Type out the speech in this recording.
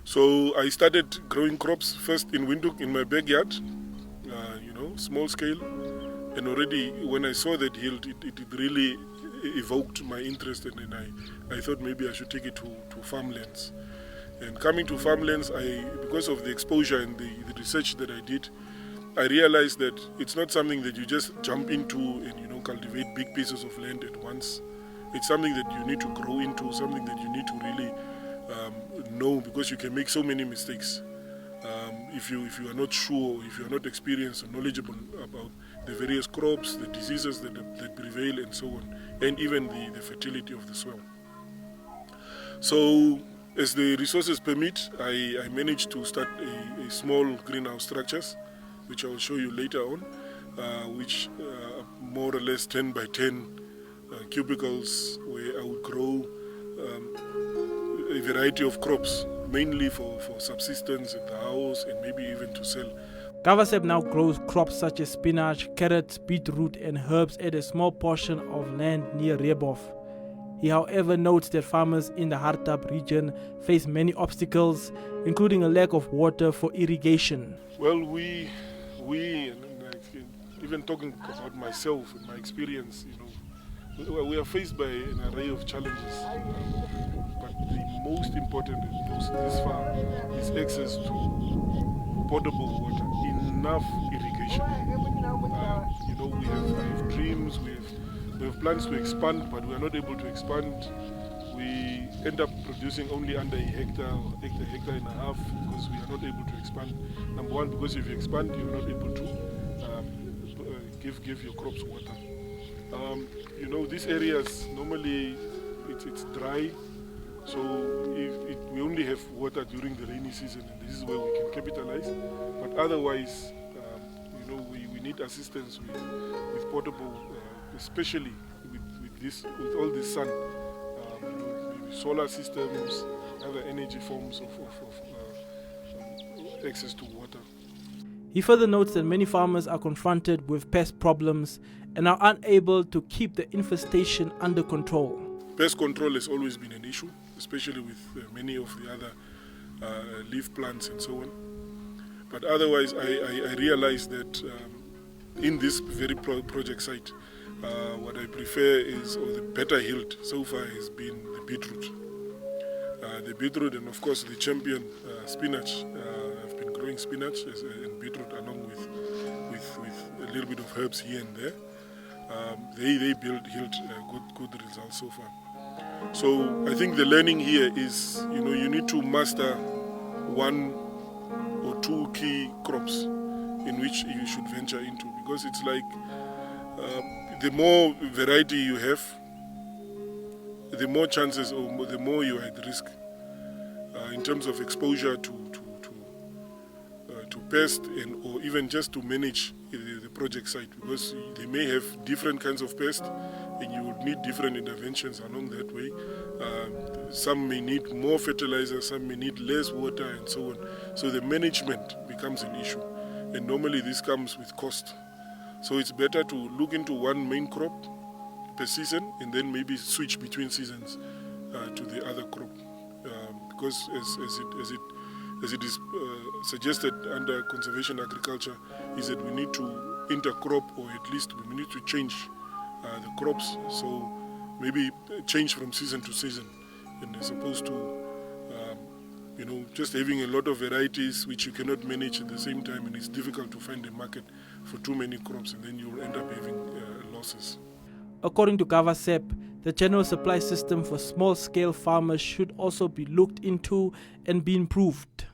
So I started growing crops first in Windhoek in my backyard, small scale. And already when I saw that yield, it really evoked my interest, and then I thought maybe I should take it to farmlands. And coming to farmlands, because of the exposure and the research that I did, I realized that it's not something that you just jump into and cultivate big pieces of land at once. It's something that you need to grow into, something that you need to really know, because you can make so many mistakes if you are not sure, if you are not experienced or knowledgeable about the various crops, the diseases that prevail, and so on, and even the fertility of the soil. So as the resources permit, I managed to start a small greenhouse structures, which I will show you later on, which are more or less 10 by 10 cubicles, where I would grow a variety of crops, mainly for subsistence at the house and maybe even to sell. Gavasep now grows crops such as spinach, carrots, beetroot and herbs at a small portion of land near Rehoboth. He, however, notes that farmers in the Hartab region face many obstacles, including a lack of water for irrigation. Well, we even talking about myself and my experience, we are faced by an array of challenges. But the most important this far is access to potable water, enough irrigation. We have dreams, we have plans to expand, but we are not able to expand. We end up producing only under a hectare and a half, because we are not able to expand. Number one, because if you expand, you're not able to give your crops water. These areas, normally it's dry, so we only have water during the rainy season, and this is where we can capitalize. But otherwise, we need assistance with potable, especially with all this sun, maybe solar systems, other energy forms of access to water. He further notes that many farmers are confronted with pest problems and are unable to keep the infestation under control. Pest control has always been an issue, especially with many of the other leaf plants and so on. But otherwise, I realized that in this very project site, what I prefer is, or the better yield so far has been the beetroot. The beetroot and of course the champion spinach. I've been growing spinach and beetroot along with a little bit of herbs here and there. They yield good results so far. So I think the learning here is, you need to master one or two key crops in which you should venture into, because it's like the more variety you have, the more chances, or the more you are at risk in terms of exposure to pest, or even just to manage the project site, because they may have different kinds of pests and you would need different interventions along that way. Some may need more fertilizer, some may need less water, and so on. So the management becomes an issue, and normally this comes with cost. So it's better to look into one main crop per season and then maybe switch between seasons to the other crop, because as it is suggested under conservation agriculture, is that we need to intercrop, or at least we need to change the crops. So maybe change from season to season, and as opposed to just having a lot of varieties which you cannot manage at the same time, and it's difficult to find a market for too many crops, and then you'll end up having losses. According to Gavasep, the general supply system for small-scale farmers should also be looked into and be improved.